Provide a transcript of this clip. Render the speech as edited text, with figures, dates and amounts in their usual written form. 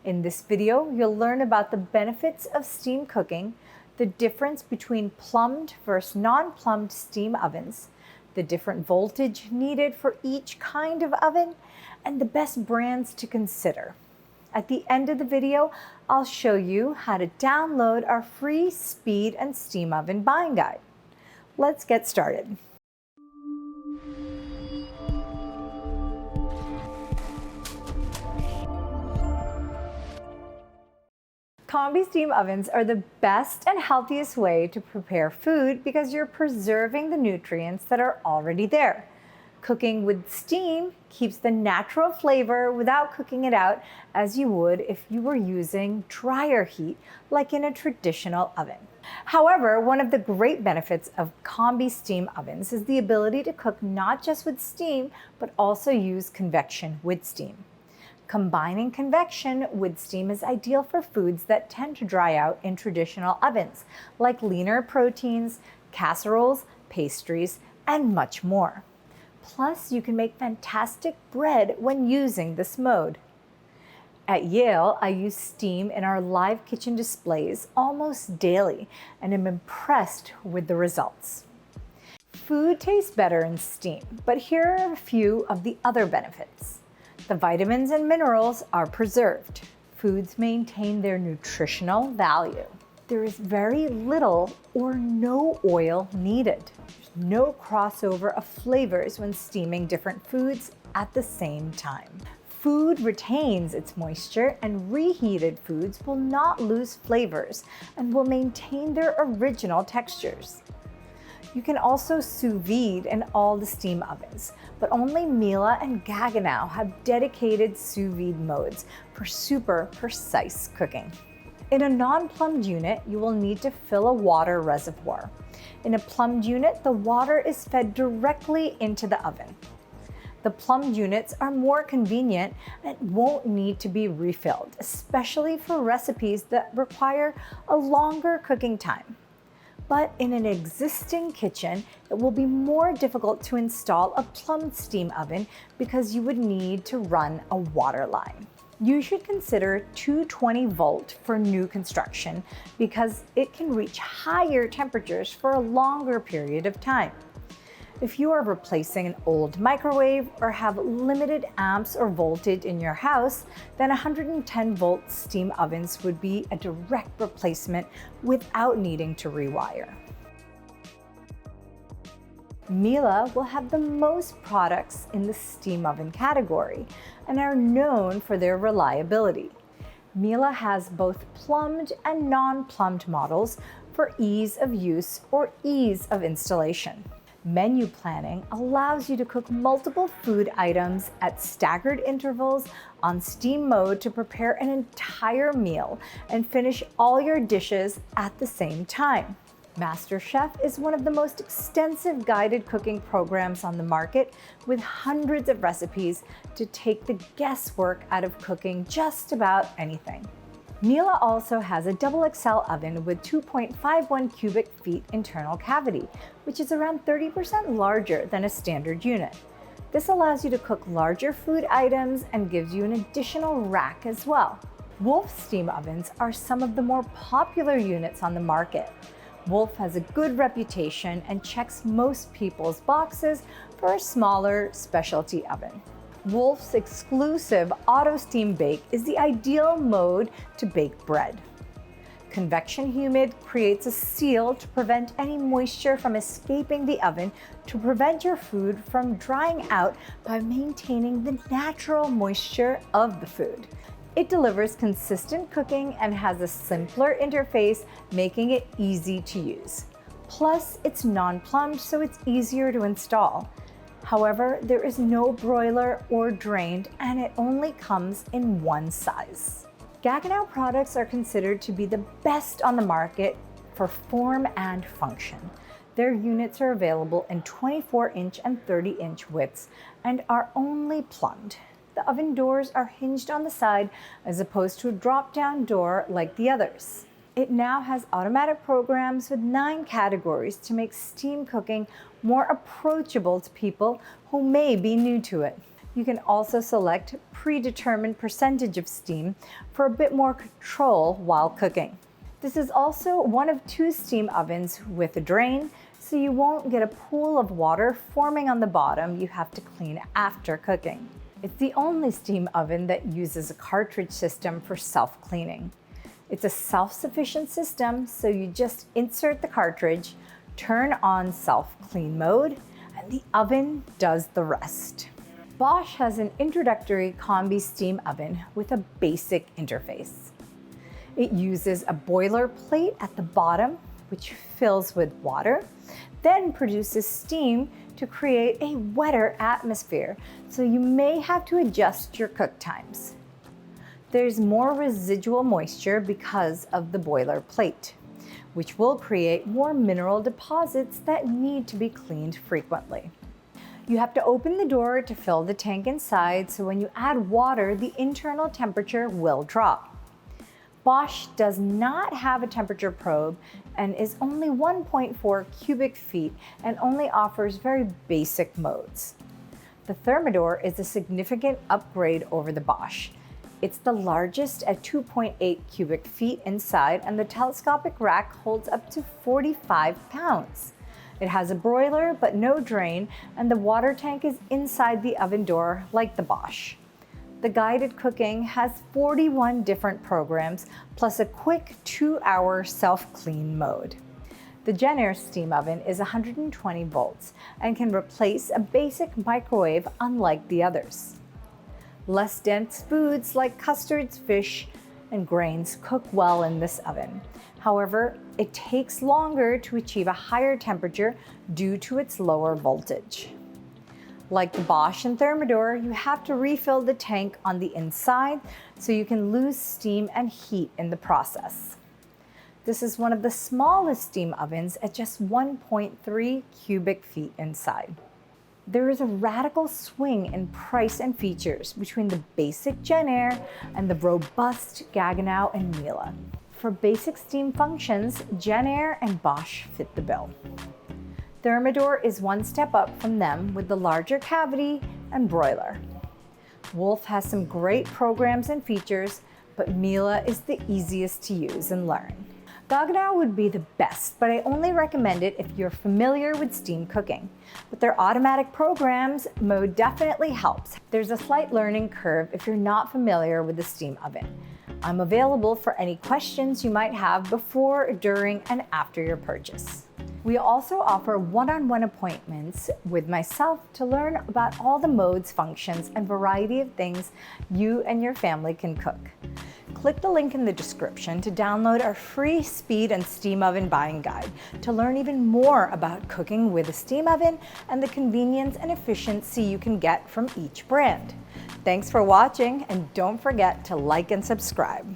In this video, you'll learn about the benefits of steam cooking, the difference between plumbed versus non-plumbed steam ovens, the different voltage needed for each kind of oven, and the best brands to consider. At the end of the video, I'll show you how to download our free speed and steam oven buying guide. Let's get started. Combi steam ovens are the best and healthiest way to prepare food because you're preserving the nutrients that are already there. Cooking with steam keeps the natural flavor without cooking it out as you would if you were using drier heat like in a traditional oven. However, one of the great benefits of combi steam ovens is the ability to cook not just with steam, but also use convection with steam. Combining convection with steam is ideal for foods that tend to dry out in traditional ovens, like leaner proteins, casseroles, pastries, and much more. Plus, you can make fantastic bread when using this mode. At Yale, I use steam in our live kitchen displays almost daily, and am impressed with the results. Food tastes better in steam, but here are a few of the other benefits. The vitamins and minerals are preserved. Foods maintain their nutritional value. There is very little or no oil needed. There's no crossover of flavors when steaming different foods at the same time. Food retains its moisture, and reheated foods will not lose flavors and will maintain their original textures. You can also sous vide in all the steam ovens, but only Miele and Gaggenau have dedicated sous vide modes for super precise cooking. In a non-plumbed unit, you will need to fill a water reservoir. In a plumbed unit, the water is fed directly into the oven. The plumbed units are more convenient and won't need to be refilled, especially for recipes that require a longer cooking time. But in an existing kitchen, it will be more difficult to install a plumbed steam oven because you would need to run a water line. You should consider 220 volt for new construction because it can reach higher temperatures for a longer period of time. If you are replacing an old microwave or have limited amps or voltage in your house, then 110 volt steam ovens would be a direct replacement without needing to rewire. Miele will have the most products in the steam oven category and are known for their reliability. Miele has both plumbed and non-plumbed models for ease of use or ease of installation. Menu planning allows you to cook multiple food items at staggered intervals on steam mode to prepare an entire meal and finish all your dishes at the same time. MasterChef is one of the most extensive guided cooking programs on the market, with hundreds of recipes to take the guesswork out of cooking just about anything. Miele also has a XXL oven with 2.51 cubic feet internal cavity, which is around 30% larger than a standard unit. This allows you to cook larger food items and gives you an additional rack as well. Wolf steam ovens are some of the more popular units on the market. Wolf has a good reputation and checks most people's boxes for a smaller specialty oven. Wolf's exclusive auto steam bake is the ideal mode to bake bread. Convection humid creates a seal to prevent any moisture from escaping the oven to prevent your food from drying out by maintaining the natural moisture of the food. It delivers consistent cooking and has a simpler interface, making it easy to use. Plus, it's non-plumbed, so it's easier to install. However, there is no broiler or drained, and it only comes in one size. Gaggenau products are considered to be the best on the market for form and function. Their units are available in 24-inch and 30-inch widths and are only plumbed. The oven doors are hinged on the side as opposed to a drop-down door like the others. It now has automatic programs with 9 categories to make steam cooking more approachable to people who may be new to it. You can also select predetermined percentage of steam for a bit more control while cooking. This is also one of 2 steam ovens with a drain, so you won't get a pool of water forming on the bottom you have to clean after cooking. It's the only steam oven that uses a cartridge system for self-cleaning. It's a self-sufficient system, so you just insert the cartridge, turn on self-clean mode, and the oven does the rest. Bosch has an introductory combi steam oven with a basic interface. It uses a boiler plate at the bottom, which fills with water, then produces steam to create a wetter atmosphere, so you may have to adjust your cook times. There's more residual moisture because of the boiler plate, which will create more mineral deposits that need to be cleaned frequently. You have to open the door to fill the tank inside, so when you add water, the internal temperature will drop. Bosch does not have a temperature probe and is only 1.4 cubic feet and only offers very basic modes. The Thermador is a significant upgrade over the Bosch. It's the largest at 2.8 cubic feet inside, and the telescopic rack holds up to 45 pounds. It has a broiler but no drain, and the water tank is inside the oven door like the Bosch. The guided cooking has 41 different programs, plus a quick 2-hour self-clean mode. The JennAir steam oven is 120 volts and can replace a basic microwave unlike the others. Less dense foods like custards, fish, and grains cook well in this oven. However, it takes longer to achieve a higher temperature due to its lower voltage. Like the Bosch and Thermador, you have to refill the tank on the inside so you can lose steam and heat in the process. This is one of the smallest steam ovens at just 1.3 cubic feet inside. There is a radical swing in price and features between the basic JennAir and the robust Gaggenau and Miele. For basic steam functions, JennAir and Bosch fit the bill. Thermador is one step up from them with the larger cavity and broiler. Wolf has some great programs and features, but Miele is the easiest to use and learn. Gaggenau would be the best, but I only recommend it if you're familiar with steam cooking. With their automatic programs, mode definitely helps. There's a slight learning curve if you're not familiar with the steam oven. I'm available for any questions you might have before, during, and after your purchase. We also offer one-on-one appointments with myself to learn about all the modes, functions, and variety of things you and your family can cook. Click the link in the description to download our free speed and steam oven buying guide to learn even more about cooking with a steam oven and the convenience and efficiency you can get from each brand. Thanks for watching, and don't forget to like and subscribe.